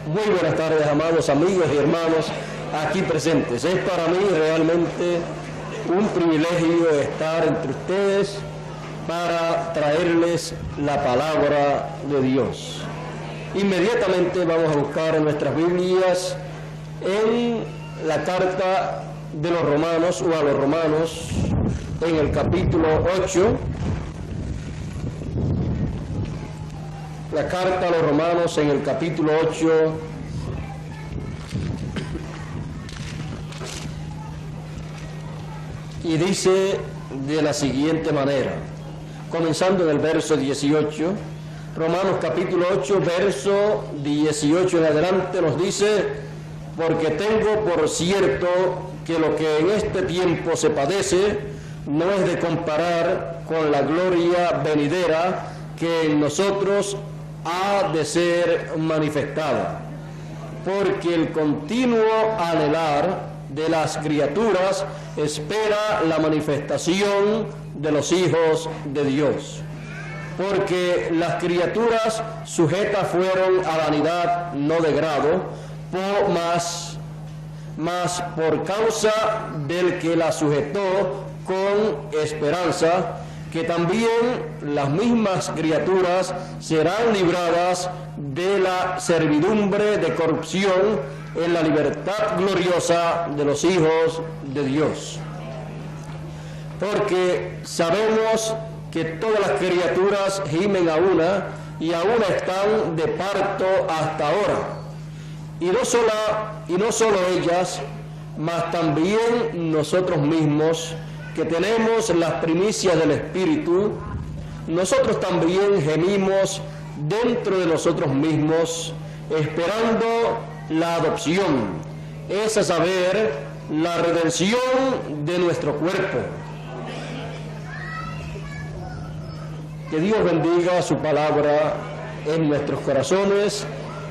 Muy buenas tardes, amados amigos y hermanos aquí presentes. Es para mí realmente un privilegio estar entre ustedes para traerles la palabra de Dios. Inmediatamente vamos a buscar en nuestras Biblias en la carta de los Romanos o a los Romanos en el capítulo 8. La carta a los Romanos en el capítulo 8, y dice de la siguiente manera, comenzando en el verso 18, Romanos capítulo 8, verso 18 en adelante nos dice: porque tengo por cierto que lo que en este tiempo se padece no es de comparar con la gloria venidera que en nosotros ha de ser manifestada, porque el continuo anhelar de las criaturas espera la manifestación de los hijos de Dios, porque las criaturas sujetas fueron a vanidad, no de grado, mas por causa del que la sujetó con esperanza, que también las mismas criaturas serán libradas de la servidumbre de corrupción en la libertad gloriosa de los hijos de Dios. Porque sabemos que todas las criaturas gimen a una, y a una están de parto hasta ahora. Y no solo ellas, mas también nosotros mismos, que tenemos las primicias del Espíritu, nosotros también gemimos dentro de nosotros mismos, esperando la adopción, es a saber, la redención de nuestro cuerpo. Que Dios bendiga su palabra en nuestros corazones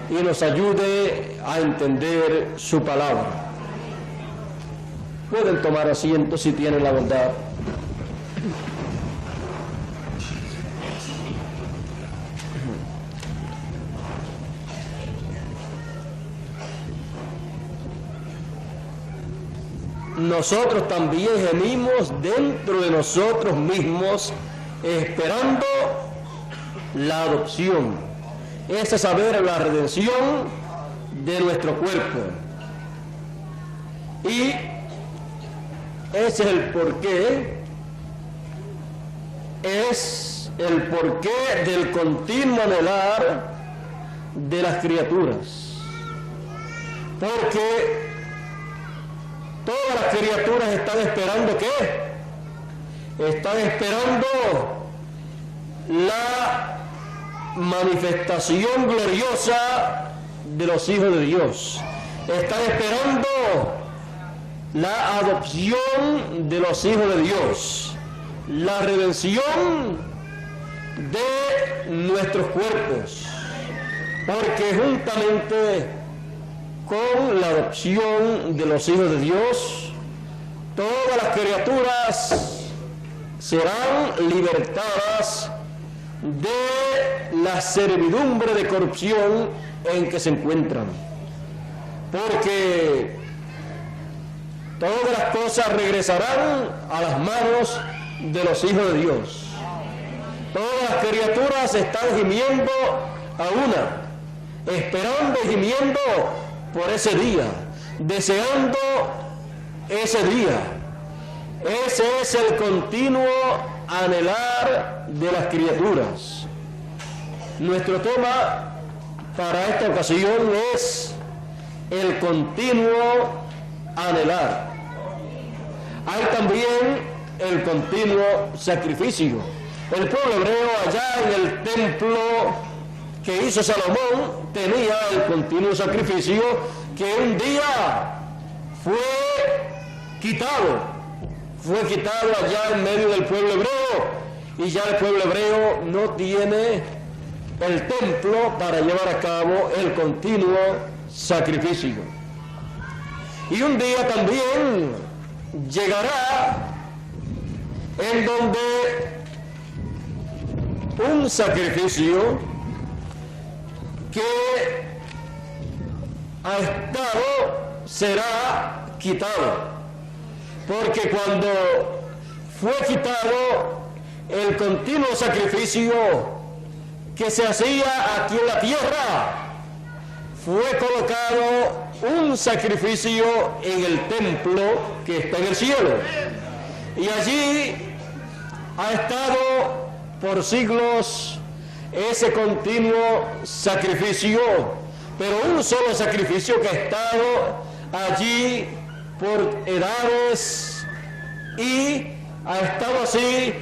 y nos ayude a entender su palabra. Pueden tomar asiento si tienen la bondad. Nosotros también gemimos dentro de nosotros mismos, esperando la adopción, es a saber, la redención de nuestro cuerpo. Y ese es el porqué del continuo anhelar de las criaturas. Porque todas las criaturas están esperando ¿qué? Están esperando la manifestación gloriosa de los hijos de Dios. Están esperando la adopción de los hijos de Dios, la redención de nuestros cuerpos, porque juntamente con la adopción de los hijos de Dios, todas las criaturas serán libertadas de la servidumbre de corrupción en que se encuentran, porque todas las cosas regresarán a las manos de los hijos de Dios. Todas las criaturas están gimiendo a una, esperando y gimiendo por ese día, deseando ese día. Ese es el continuo anhelar de las criaturas. Nuestro tema para esta ocasión es el continuo anhelar. Hay también el continuo sacrificio. El pueblo hebreo allá en el templo que hizo Salomón tenía el continuo sacrificio que un día fue quitado allá en medio del pueblo hebreo, y ya el pueblo hebreo no tiene el templo para llevar a cabo el continuo sacrificio. Y un día también llegará en donde un sacrificio que ha estado será quitado, porque cuando fue quitado el continuo sacrificio que se hacía aquí en la tierra, fue colocado un sacrificio en el templo que está en el cielo, y allí ha estado por siglos ese continuo sacrificio, pero un solo sacrificio que ha estado allí por edades y ha estado así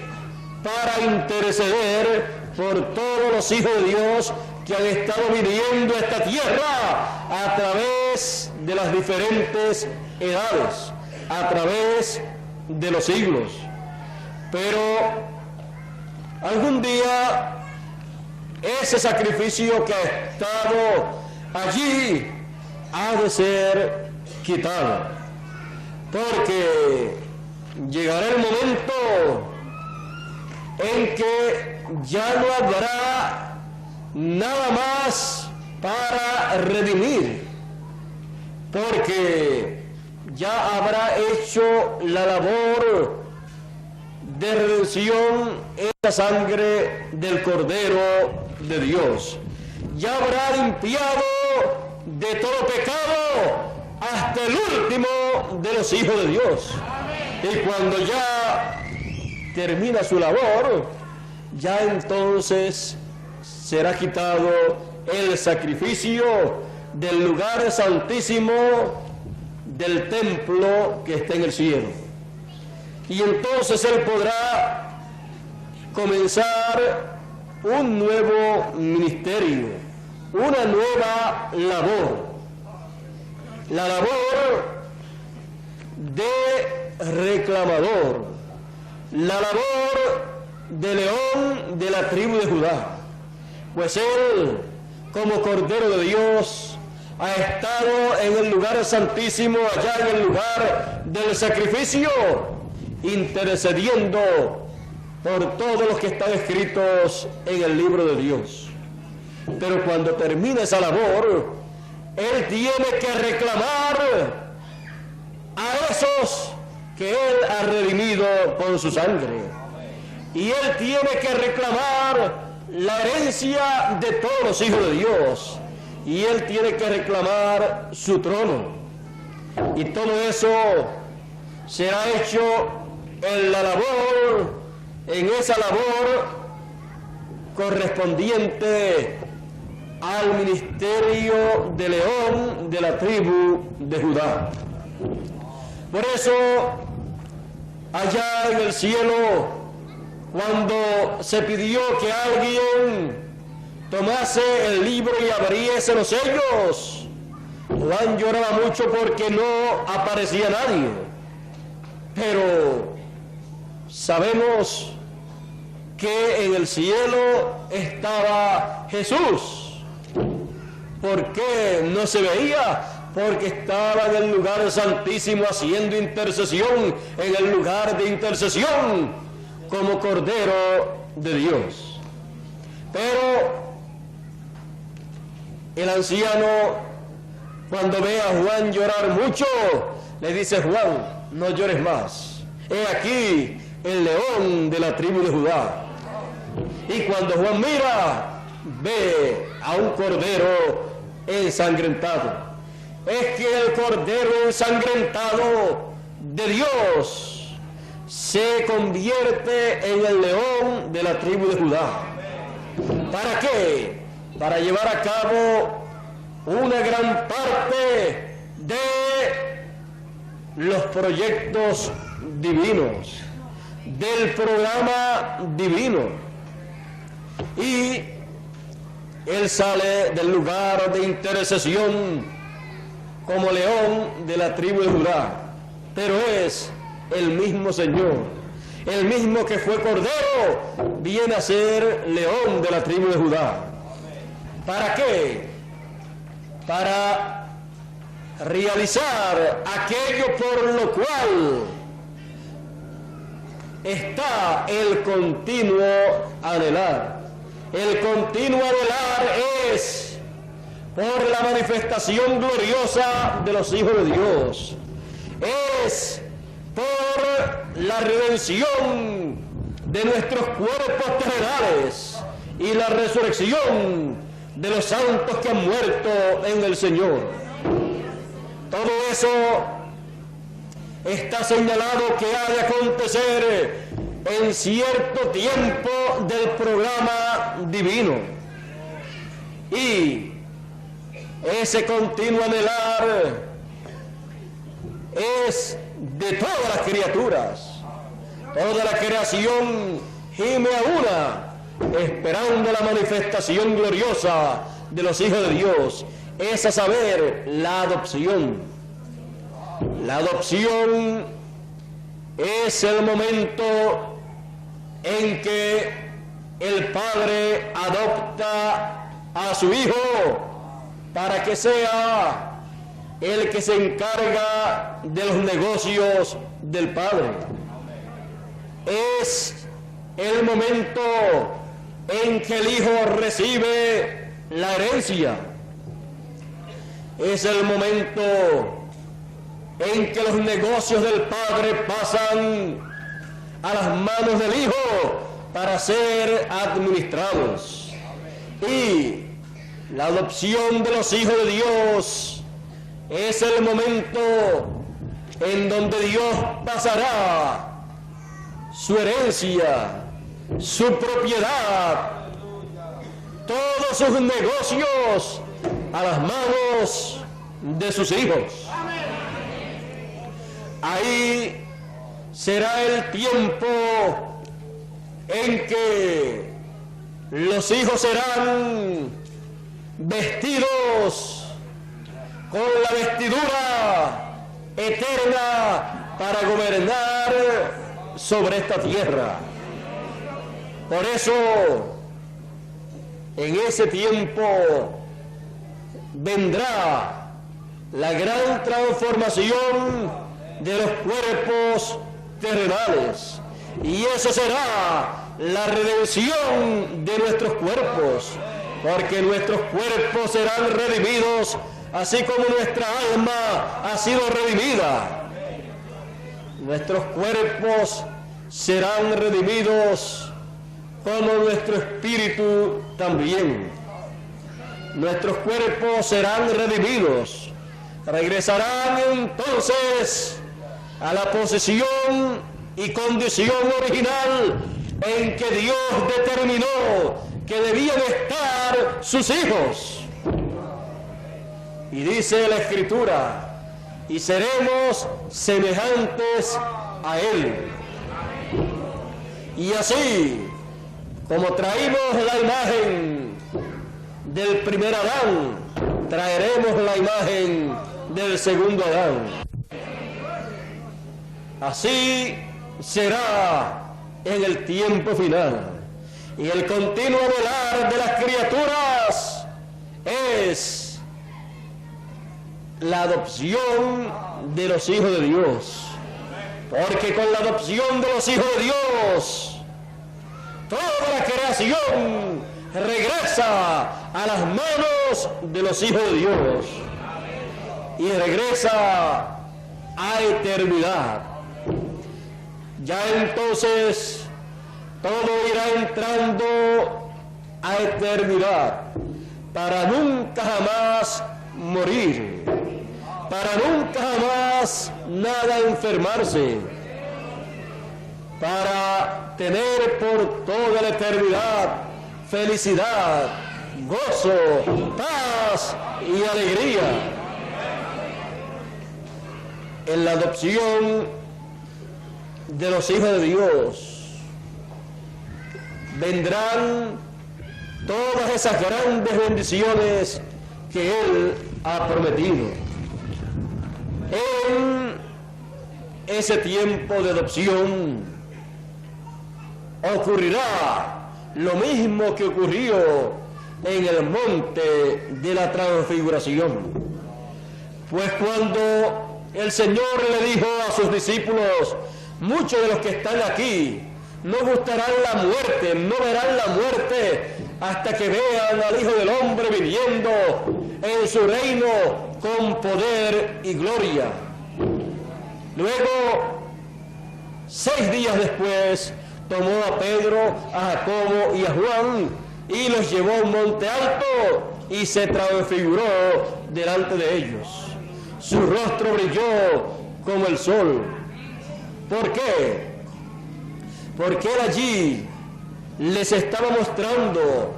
para interceder por todos los hijos de Dios que han estado viniendo a esta tierra a través de las diferentes edades, a través de los siglos. Pero algún día ese sacrificio que ha estado allí ha de ser quitado, porque llegará el momento en que ya no habrá nada más para redimir, porque ya habrá hecho la labor de redención en la sangre del Cordero de Dios. Ya habrá limpiado de todo pecado hasta el último de los hijos de Dios. Y cuando ya termina su labor, ya entonces será quitado el sacrificio del lugar santísimo del templo que está en el cielo. Y entonces él podrá comenzar un nuevo ministerio, una nueva labor, la labor de reclamador, la labor de león de la tribu de Judá, pues él, como Cordero de Dios, ha estado en el lugar santísimo, allá en el lugar del sacrificio, intercediendo por todos los que están escritos en el libro de Dios. Pero cuando termine esa labor, él tiene que reclamar a esos que él ha redimido con su sangre, y él tiene que reclamar la herencia de todos los hijos de Dios, y él tiene que reclamar su trono, y todo eso será hecho en la labor, en esa labor correspondiente al ministerio de león de la tribu de Judá. Por eso, allá en el cielo, cuando se pidió que alguien tomase el libro y abriese los sellos, Juan lloraba mucho porque no aparecía nadie. Pero sabemos que en el cielo estaba Jesús. ¿Por qué no se veía? Porque estaba en el lugar santísimo haciendo intercesión, en el lugar de intercesión, como Cordero de Dios. Pero el anciano, cuando ve a Juan llorar mucho, le dice: Juan, no llores más. He aquí el león de la tribu de Judá. Y cuando Juan mira, ve a un cordero ensangrentado. Es que el cordero ensangrentado de Dios se convierte en el león de la tribu de Judá. ¿Para qué? Para llevar a cabo una gran parte de los proyectos divinos, del programa divino. Y él sale del lugar de intercesión como león de la tribu de Judá, pero es el mismo Señor, el mismo que fue cordero, viene a ser león de la tribu de Judá. ¿Para qué? Para realizar aquello por lo cual está el continuo anhelar. El continuo anhelar es por la manifestación gloriosa de los hijos de Dios. Es por la redención de nuestros cuerpos terrenales y la resurrección de los santos que han muerto en el Señor. Todo eso está señalado que ha de acontecer en cierto tiempo del programa divino. Y ese continuo anhelar es de todas las criaturas. Toda la creación gime a una, esperando la manifestación gloriosa de los hijos de Dios. Es a saber, la adopción. La adopción es el momento en que el padre adopta a su hijo para que sea el que se encarga de los negocios del padre. Es el momento en que el hijo recibe la herencia. Es el momento en que los negocios del padre pasan a las manos del hijo para ser administrados. Y la adopción de los hijos de Dios es el momento en donde Dios pasará su herencia, su propiedad, todos sus negocios a las manos de sus hijos. Ahí será el tiempo en que los hijos serán vestidos con la vestidura eterna para gobernar sobre esta tierra. Por eso, en ese tiempo vendrá la gran transformación de los cuerpos terrenales, y eso será la redención de nuestros cuerpos, porque nuestros cuerpos serán redimidos así como nuestra alma ha sido redimida. Nuestros cuerpos serán redimidos como nuestro espíritu también. Nuestros cuerpos serán redimidos. Regresarán entonces a la posición y condición original en que Dios determinó que debían estar sus hijos. Y dice la Escritura, y seremos semejantes a Él. Y así, como traímos la imagen del primer Adán, traeremos la imagen del segundo Adán. Así será en el tiempo final. Y el continuo velar de las criaturas es la adopción de los hijos de Dios. Porque con la adopción de los hijos de Dios, toda la creación regresa a las manos de los hijos de Dios. Y regresa a eternidad. Ya entonces todo irá entrando a eternidad para nunca jamás morir, para nunca jamás nada enfermarse, para tener por toda la eternidad felicidad, gozo, paz y alegría. En la adopción de los hijos de Dios vendrán todas esas grandes bendiciones que Él ha prometido. En ese tiempo de adopción ocurrirá lo mismo que ocurrió en el monte de la transfiguración. Pues cuando el Señor le dijo a sus discípulos, muchos de los que están aquí no gustarán la muerte, no verán la muerte hasta que vean al Hijo del Hombre viniendo en su reino con poder y gloria. Luego, 6 días después, tomó a Pedro, a Jacobo y a Juan y los llevó a un monte alto y se transfiguró delante de ellos. Su rostro brilló como el sol. ¿Por qué? Porque él allí les estaba mostrando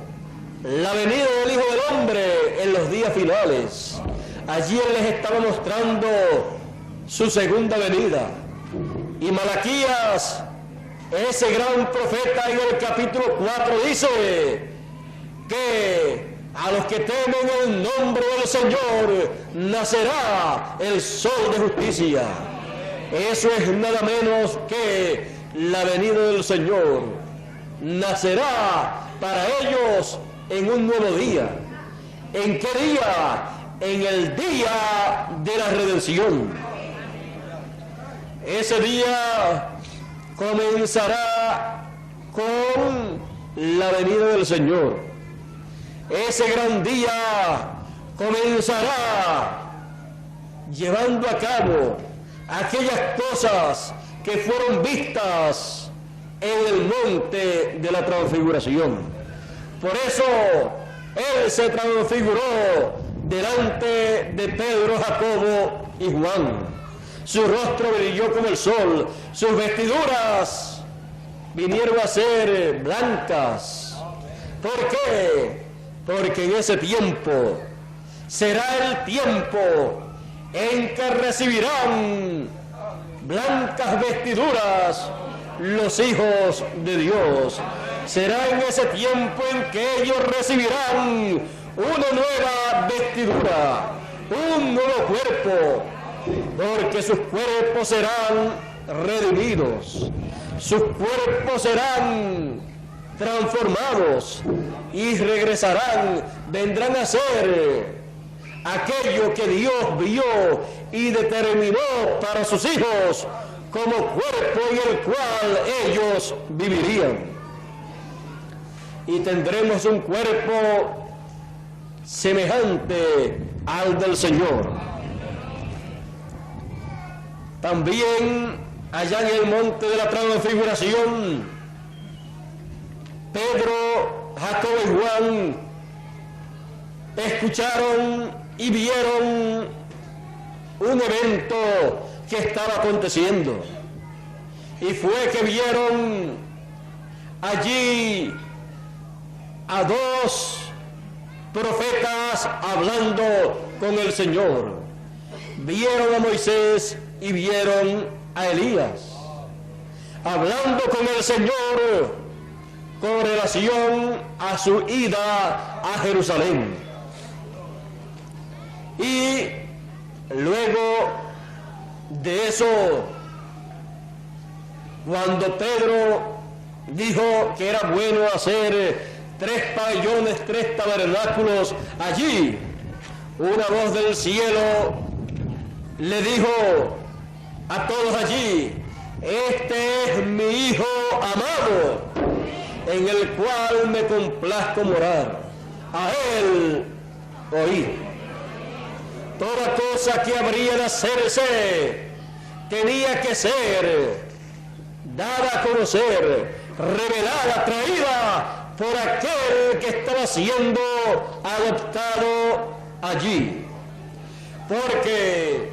la venida del Hijo del Hombre en los días finales. Allí él les estaba mostrando su segunda venida. Y Malaquías, ese gran profeta, en el capítulo 4 dice que a los que temen el nombre del Señor nacerá el sol de justicia. Eso es nada menos que la venida del Señor. Nacerá para ellos en un nuevo día. ¿En qué día? En el día de la redención. Ese día comenzará con la venida del Señor. Ese gran día comenzará llevando a cabo aquellas cosas que fueron vistas en el monte de la transfiguración. Por eso él se transfiguró delante de Pedro, Jacobo y Juan. Su rostro brilló como el sol, sus vestiduras vinieron a ser blancas. ¿Por qué? Porque en ese tiempo será el tiempo en que recibirán blancas vestiduras los hijos de Dios. Será en ese tiempo en que ellos recibirán una nueva vestidura, un nuevo cuerpo, porque sus cuerpos serán redimidos, sus cuerpos serán transformados y regresarán, vendrán a ser aquello que Dios vio y determinó para sus hijos como cuerpo en el cual ellos vivirían. Y tendremos un cuerpo semejante al del Señor. También allá en el monte de la transfiguración, Pedro, Jacobo y Juan escucharon y vieron un evento que estaba aconteciendo. Y fue que vieron allí a 2 profetas hablando con el Señor. Vieron a Moisés y vieron a Elías hablando con el Señor con relación a su ida a Jerusalén. Y luego de eso, cuando Pedro dijo que era bueno hacer 3 pabellones, 3 tabernáculos allí, una voz del cielo le dijo a todos allí: este es mi Hijo amado, en el cual me complazco morar. A él oí. Toda cosa que habría de hacerse tenía que ser dada a conocer, revelada, traída por aquel que estaba siendo adoptado allí. Porque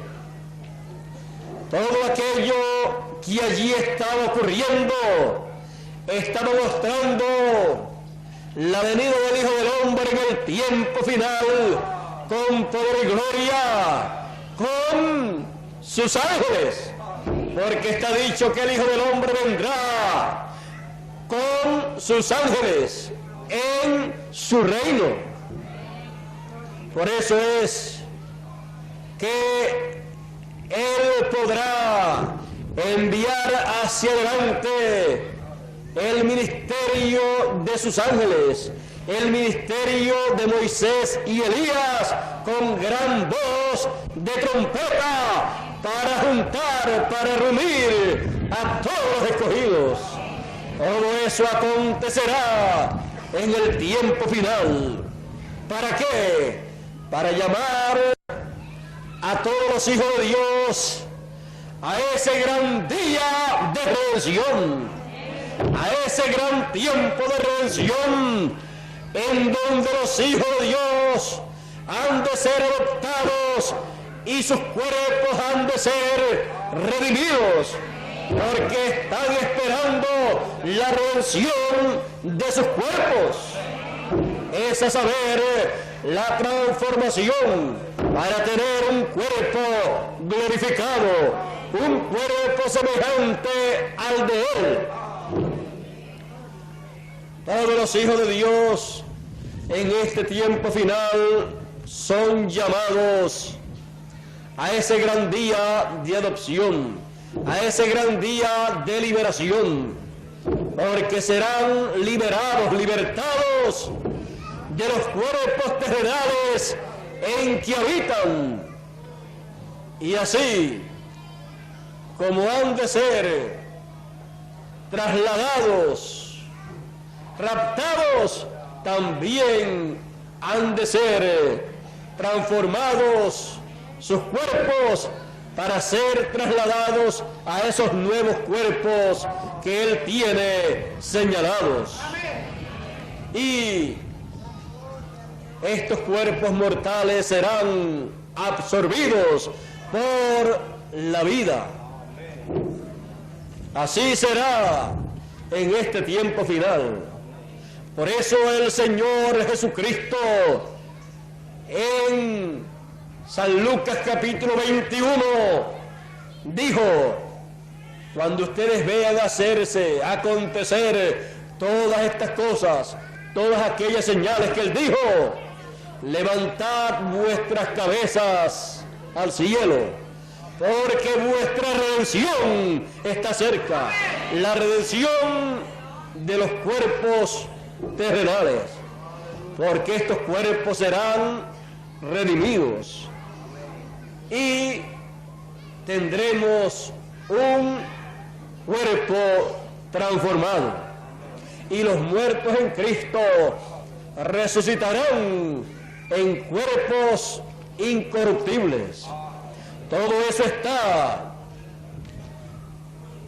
todo aquello que allí estaba ocurriendo estaba mostrando la venida del Hijo del Hombre en el tiempo final, con poder y gloria, con sus ángeles, porque está dicho que el Hijo del Hombre vendrá con sus ángeles en su reino. Por eso es que Él podrá enviar hacia adelante el ministerio de sus ángeles, el ministerio de Moisés y Elías, con gran voz de trompeta, para juntar, para reunir a todos los escogidos. Todo eso acontecerá en el tiempo final. ¿Para qué? Para llamar a todos los hijos de Dios a ese gran día de redención, a ese gran tiempo de redención, en donde los hijos de Dios han de ser adoptados y sus cuerpos han de ser redimidos, porque están esperando la redención de sus cuerpos. Es a saber, la transformación para tener un cuerpo glorificado, un cuerpo semejante al de Él. Todos los hijos de Dios en este tiempo final son llamados a ese gran día de adopción, a ese gran día de liberación, porque serán liberados, libertados de los cuerpos terrenales en que habitan, y así como han de ser trasladados, raptados, también han de ser transformados sus cuerpos para ser trasladados a esos nuevos cuerpos que Él tiene señalados. Y estos cuerpos mortales serán absorbidos por la vida. Así será en este tiempo final. Por eso el Señor Jesucristo en San Lucas capítulo 21 dijo: cuando ustedes vean acontecer todas estas cosas, todas aquellas señales que Él dijo, levantad vuestras cabezas al cielo, porque vuestra redención está cerca, la redención de los cuerpos terrenales, porque estos cuerpos serán redimidos y tendremos un cuerpo transformado, y los muertos en Cristo resucitarán en cuerpos incorruptibles. Todo eso está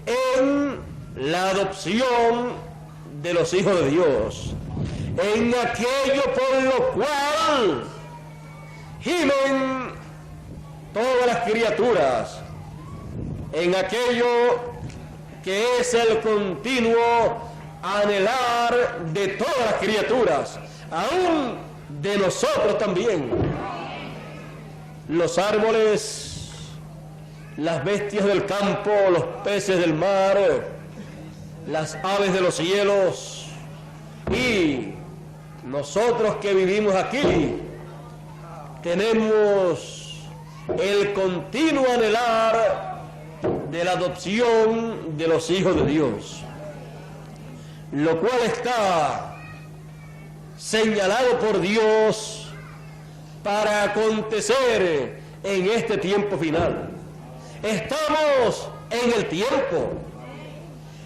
en la adopción de los hijos de Dios, en aquello por lo cual gimen todas las criaturas, en aquello que es el continuo anhelar de todas las criaturas, aún de nosotros también. Los árboles, las bestias del campo, los peces del mar, las aves de los cielos, y nosotros que vivimos aquí tenemos el continuo anhelar de la adopción de los hijos de Dios, lo cual está señalado por Dios para acontecer en este tiempo final. Estamos en el tiempo,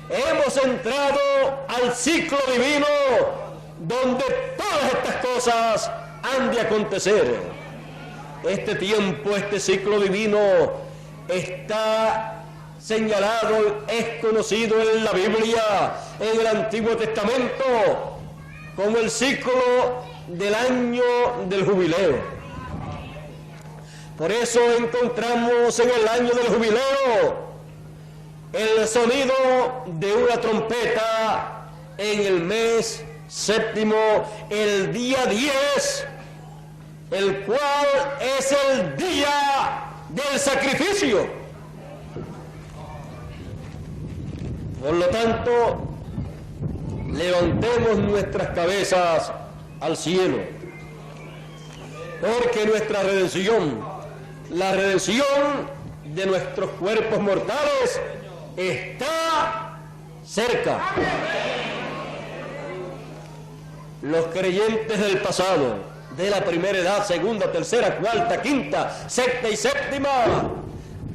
hemos entrado al ciclo divino donde todas estas cosas han de acontecer. Este tiempo, este ciclo divino está señalado, es conocido en la Biblia, en el Antiguo Testamento, como el ciclo del año del jubileo. Por eso encontramos en el año del jubileo el sonido de una trompeta en el mes séptimo, el día 10, el cual es el día del sacrificio. Por lo tanto, levantemos nuestras cabezas al cielo, porque nuestra redención, la redención de nuestros cuerpos mortales, está cerca. Los creyentes del pasado, de la primera edad, segunda, tercera, cuarta, quinta, sexta y séptima,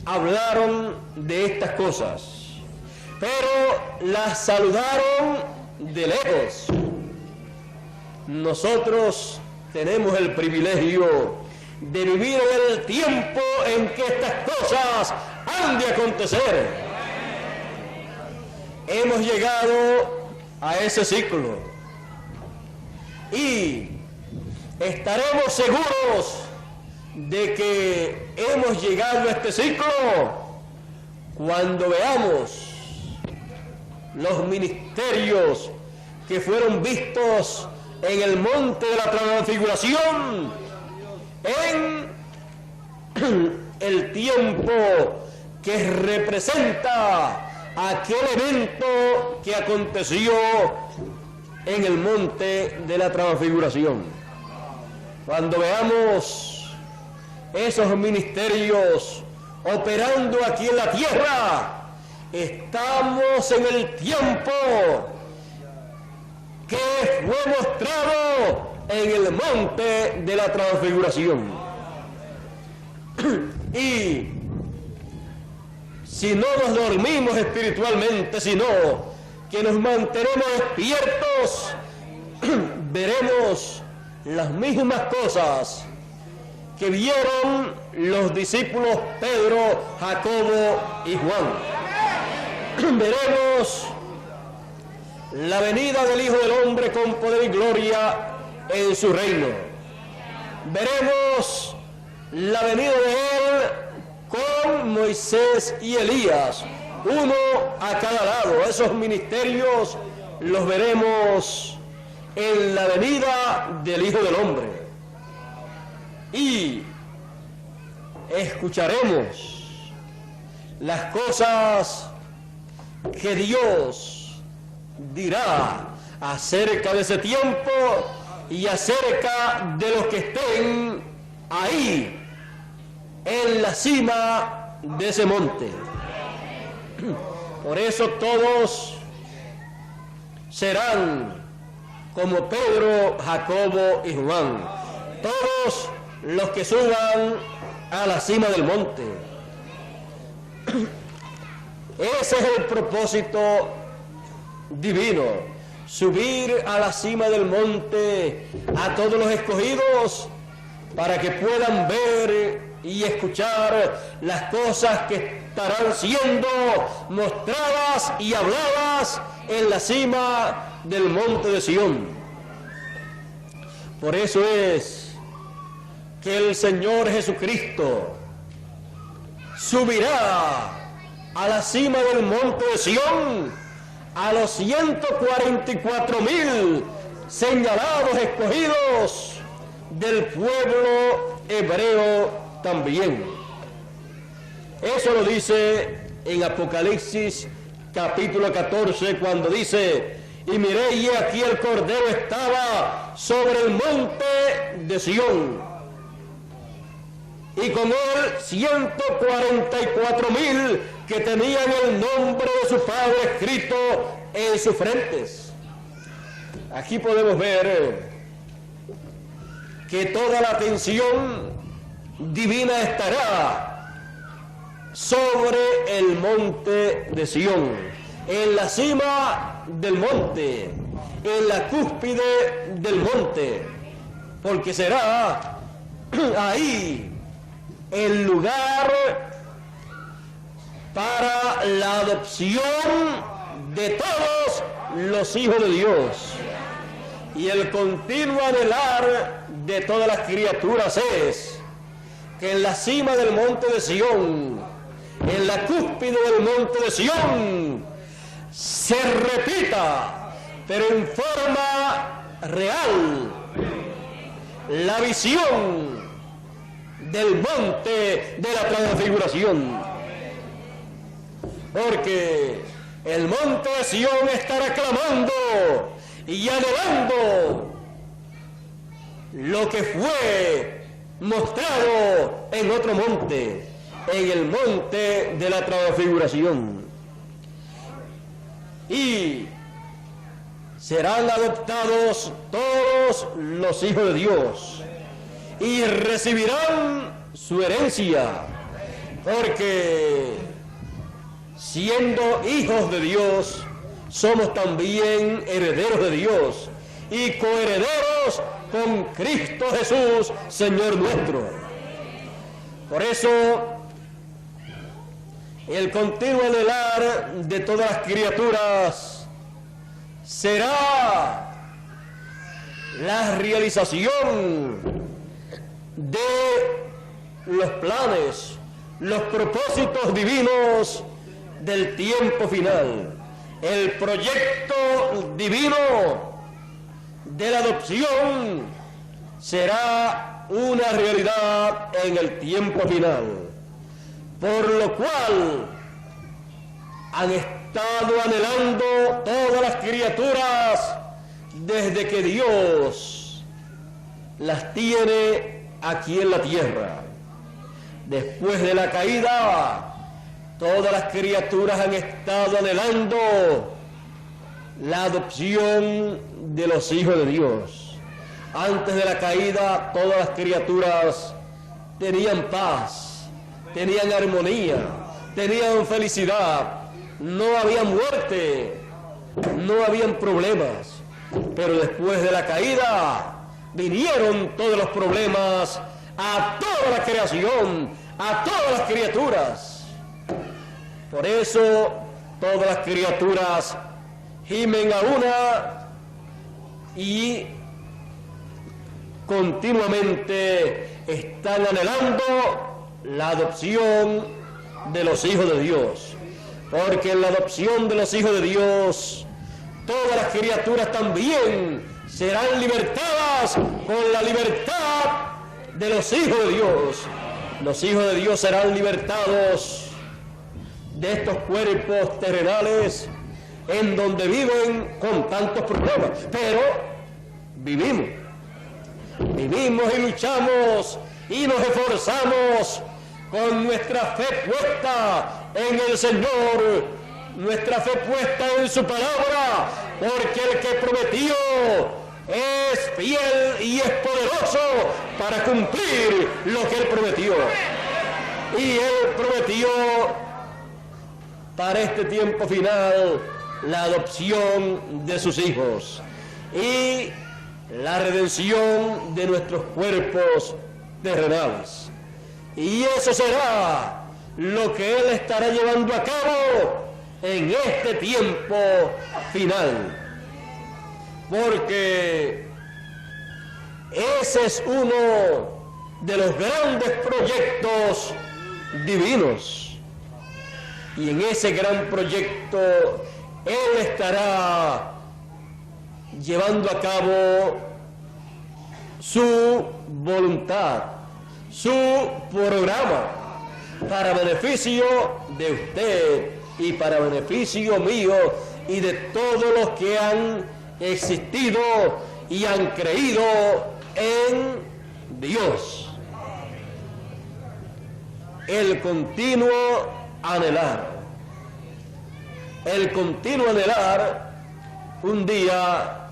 hablaron de estas cosas, pero las saludaron de lejos. nosotros tenemos el privilegio de vivir en el tiempo en que estas cosas han de acontecer. Hemos llegado a ese ciclo y estaremos seguros de que hemos llegado a este ciclo cuando veamos los ministerios que fueron vistos en el monte de la transfiguración en el tiempo que representa aquel evento que aconteció en el monte de la transfiguración. Cuando veamos esos ministerios operando aquí en la tierra, estamos en el tiempo que fue mostrado en el monte de la transfiguración. Y si no nos dormimos espiritualmente, sino que nos mantenemos despiertos, veremos las mismas cosas que vieron los discípulos Pedro, Jacobo y Juan. Veremos la venida del Hijo del Hombre con poder y gloria en su reino. Veremos la venida de Él con Moisés y Elías, uno a cada lado. Esos ministerios los veremos en la venida del Hijo del Hombre. Y escucharemos las cosas que Dios dirá acerca de ese tiempo y acerca de los que estén ahí en la cima de ese monte. Por eso todos serán como Pedro, Jacobo y Juan, todos los que suban a la cima del monte. Ese es el propósito divino, subir a la cima del monte a todos los escogidos para que puedan ver y escuchar las cosas que estarán siendo mostradas y habladas en la cima del monte de Sión. Por eso es que el Señor Jesucristo subirá a la cima del monte de Sión a los 144,000 señalados, escogidos del pueblo hebreo también. Eso lo dice en Apocalipsis capítulo 14, cuando dice: y miré, y aquí el Cordero estaba sobre el monte de Sión, y con él 144,000 que tenían el nombre de su Padre escrito en sus frentes. Aquí podemos ver que toda la atención divina estará sobre el monte de Sión, en la cima del monte, en la cúspide del monte, porque será ahí el lugar para la adopción de todos los hijos de Dios. Y el continuo anhelar de todas las criaturas es que en la cima del monte de Sión, en la cúspide del monte de Sión, se repita, pero en forma real, la visión del monte de la transfiguración. Porque el monte de Sión estará clamando y anhelando lo que fue mostrado en otro monte, en el monte de la transfiguración. Y serán adoptados todos los hijos de Dios y recibirán su herencia, porque siendo hijos de Dios, somos también herederos de Dios y coherederos glorificados con Cristo Jesús, Señor nuestro. Por eso, el continuo anhelar de todas las criaturas será la realización de los planes, los propósitos divinos del tiempo final. El proyecto divino de la adopción será una realidad en el tiempo final, por lo cual han estado anhelando todas las criaturas desde que Dios las tiene aquí en la tierra. Después de la caída, todas las criaturas han estado anhelando la adopción de los hijos de Dios. Antes de la caída, todas las criaturas tenían paz, tenían armonía, tenían felicidad, no había muerte, no habían problemas. Pero después de la caída, vinieron todos los problemas a toda la creación, a todas las criaturas. Por eso todas las criaturas gimen a una y continuamente están anhelando la adopción de los hijos de Dios. Porque en la adopción de los hijos de Dios, todas las criaturas también serán libertadas con la libertad de los hijos de Dios. Los hijos de Dios serán libertados de estos cuerpos terrenales en donde viven con tantos problemas, pero vivimos y luchamos y nos esforzamos con nuestra fe puesta en el Señor, nuestra fe puesta en su palabra, porque el que prometió es fiel y es poderoso para cumplir lo que él prometió. Y él prometió para este tiempo final la adopción de sus hijos y la redención de nuestros cuerpos terrenales. Y eso será lo que él estará llevando a cabo en este tiempo final. Porque ese es uno de los grandes proyectos divinos. Y en ese gran proyecto él estará llevando a cabo su voluntad, su programa, para beneficio de usted y para beneficio mío y de todos los que han existido y han creído en Dios. El continuo anhelar un día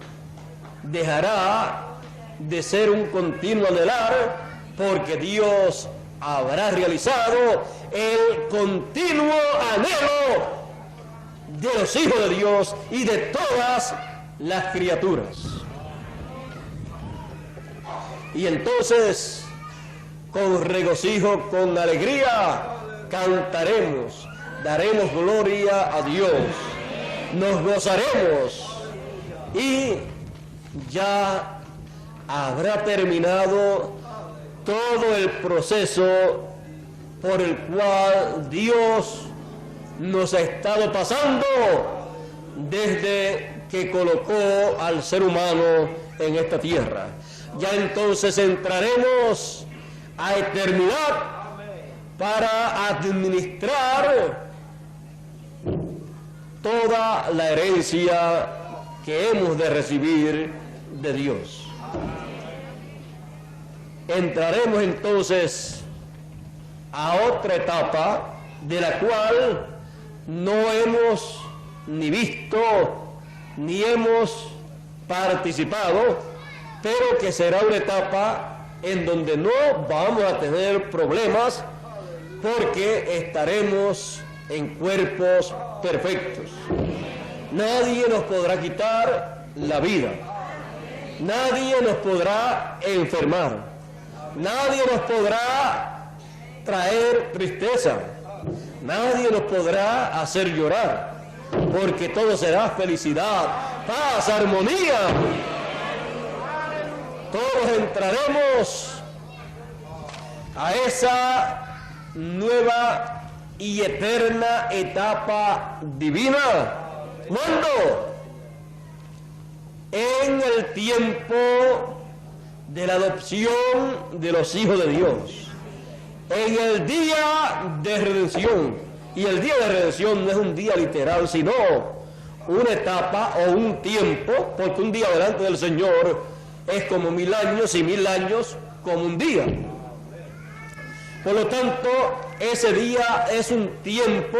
dejará de ser un continuo anhelar, porque Dios habrá realizado el continuo anhelo de los hijos de Dios y de todas las criaturas. Y entonces, con regocijo, con alegría, cantaremos, daremos gloria a Dios, nos gozaremos y ya habrá terminado todo el proceso por el cual Dios nos ha estado pasando desde que colocó al ser humano en esta tierra. Ya entonces entraremos a eternidad para administrar toda la herencia que hemos de recibir de Dios. Entraremos entonces a otra etapa de la cual no hemos ni visto ni hemos participado, pero que será una etapa en donde no vamos a tener problemas, porque estaremos en cuerpos perfectos. Nadie nos podrá quitar la vida. Nadie nos podrá enfermar. Nadie nos podrá traer tristeza. Nadie nos podrá hacer llorar, porque todo será felicidad, paz, armonía. Todos entraremos a esa nueva y eterna etapa divina. ¿Cuándo? En el tiempo de la adopción de los hijos de Dios, en el día de redención. Y el día de redención no es un día literal, sino una etapa o un tiempo, porque un día delante del Señor es como 1000 años y 1000 años como un día. Por lo tanto, ese día es un tiempo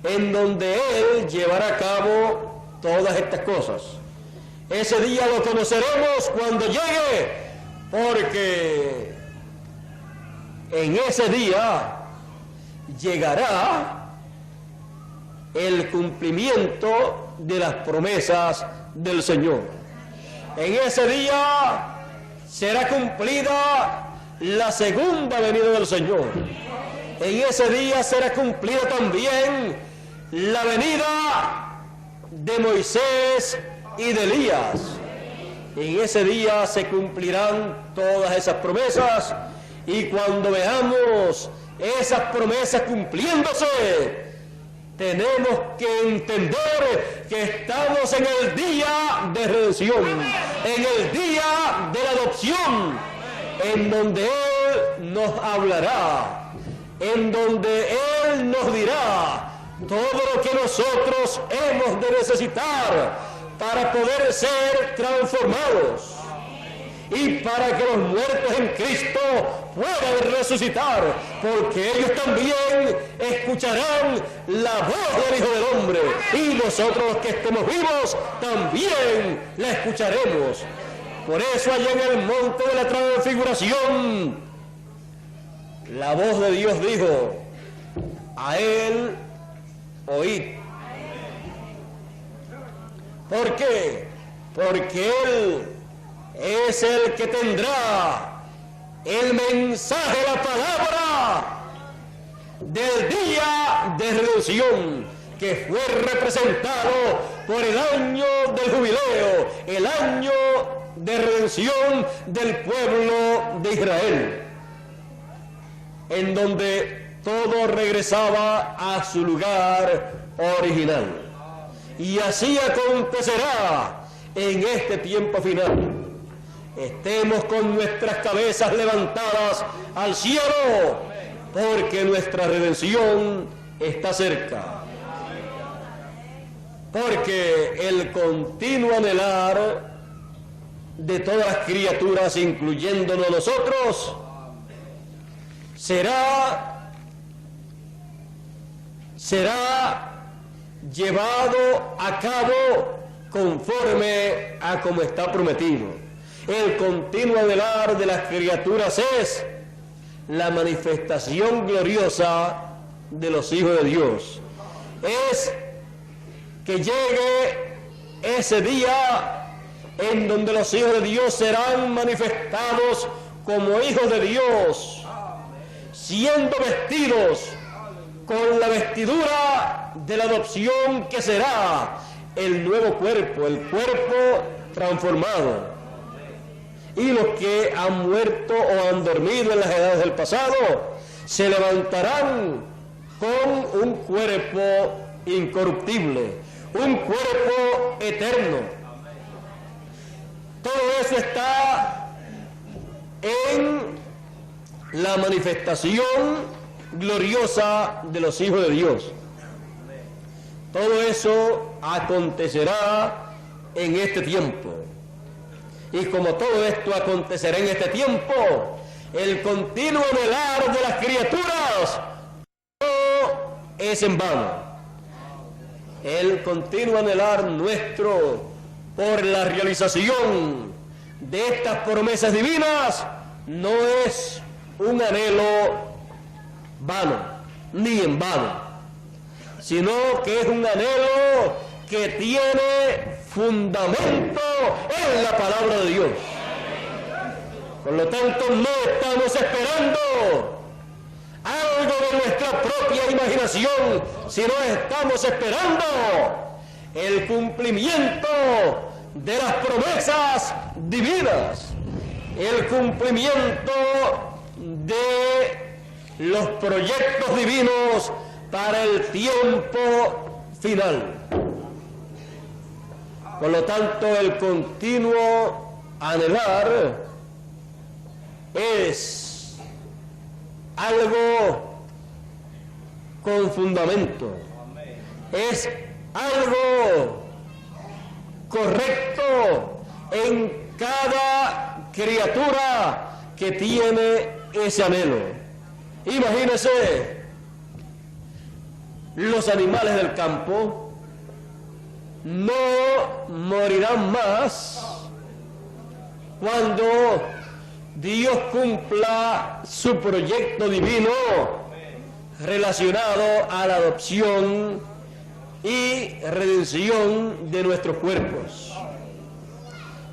en donde Él llevará a cabo todas estas cosas. Ese día lo conoceremos cuando llegue, porque en ese día llegará el cumplimiento de las promesas del Señor. En ese día será cumplida la segunda venida del Señor. En ese día será cumplida también la venida de Moisés y de Elías. En ese día se cumplirán todas esas promesas, y cuando veamos esas promesas cumpliéndose, tenemos que entender que estamos en el día de redención, en el día de la adopción, en donde Él nos hablará, en donde Él nos dirá todo lo que nosotros hemos de necesitar para poder ser transformados y para que los muertos en Cristo puedan resucitar, porque ellos también escucharán la voz del Hijo del Hombre, y nosotros los que estemos vivos también la escucharemos. Por eso allá en el monte de la transfiguración, la voz de Dios dijo: a Él oíd. ¿Por qué? Porque Él es el que tendrá el mensaje, la palabra del día de redención, que fue representado por el año del jubileo, el año de redención del pueblo de Israel, en donde todo regresaba a su lugar original. Y así acontecerá en este tiempo final. Estemos con nuestras cabezas levantadas al cielo, porque nuestra redención está cerca. Porque el continuo anhelar de todas las criaturas, incluyéndonos nosotros, será llevado a cabo conforme a como está prometido. El continuo anhelar de las criaturas es la manifestación gloriosa de los hijos de Dios. Es que llegue ese día en donde los hijos de Dios serán manifestados como hijos de Dios, siendo vestidos con la vestidura de la adopción, que será el nuevo cuerpo, el cuerpo transformado. Y los que han muerto o han dormido en las edades del pasado se levantarán con un cuerpo incorruptible, un cuerpo eterno. Todo eso está en la manifestación gloriosa de los hijos de Dios. Todo eso acontecerá en este tiempo. Y como todo esto acontecerá en este tiempo, el continuo anhelar de las criaturas no es en vano. El continuo anhelar nuestro por la realización de estas promesas divinas no es un anhelo vano, ni en vano, sino que es un anhelo que tiene fundamento en la palabra de Dios. Por lo tanto, no estamos esperando algo de nuestra propia imaginación, sino estamos esperando el cumplimiento de las promesas divinas, el cumplimiento de los proyectos divinos para el tiempo final. Por lo tanto, el continuo anhelar es algo con fundamento, es algo correcto en cada criatura que tiene ese anhelo. Imagínense, los animales del campo no morirán más cuando Dios cumpla su proyecto divino relacionado a la adopción y redención de nuestros cuerpos.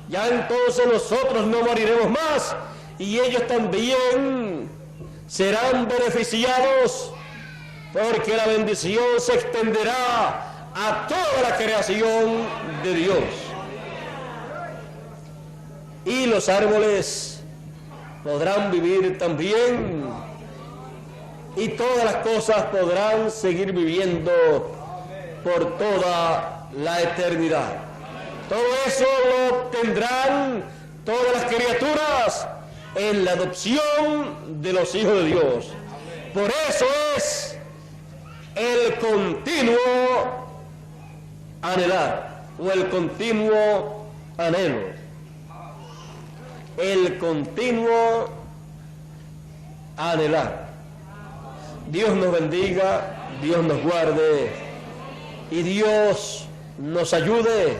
Ya entonces nosotros no moriremos más y ellos también serán beneficiados, porque la bendición se extenderá a toda la creación de Dios. Y los árboles podrán vivir también, y todas las cosas podrán seguir viviendo por toda la eternidad. Todo eso lo obtendrán todas las criaturas en la adopción de los hijos de Dios. Por eso es el continuo anhelar, o el continuo anhelo, el continuo anhelar. Dios nos bendiga, Dios nos guarde y Dios nos ayude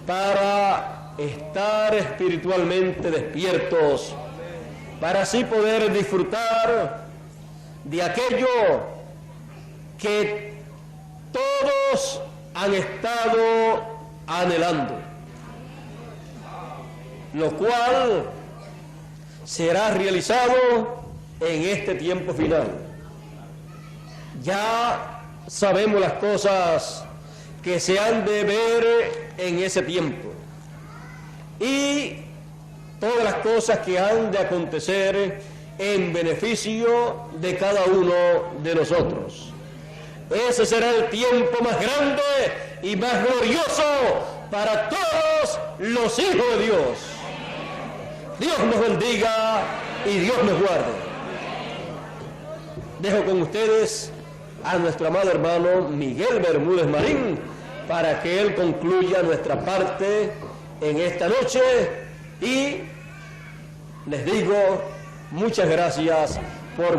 para estar espiritualmente despiertos, para así poder disfrutar de aquello que todos han estado anhelando, lo cual será realizado en este tiempo final. Ya sabemos las cosas que se han de ver en ese tiempo y todas las cosas que han de acontecer en beneficio de cada uno de nosotros. Ese será el tiempo más grande y más glorioso para todos los hijos de Dios. Dios nos bendiga y Dios nos guarde. Dejo con ustedes a nuestro amado hermano Miguel Bermúdez Marín para que él concluya nuestra parte en esta noche, y les digo muchas gracias por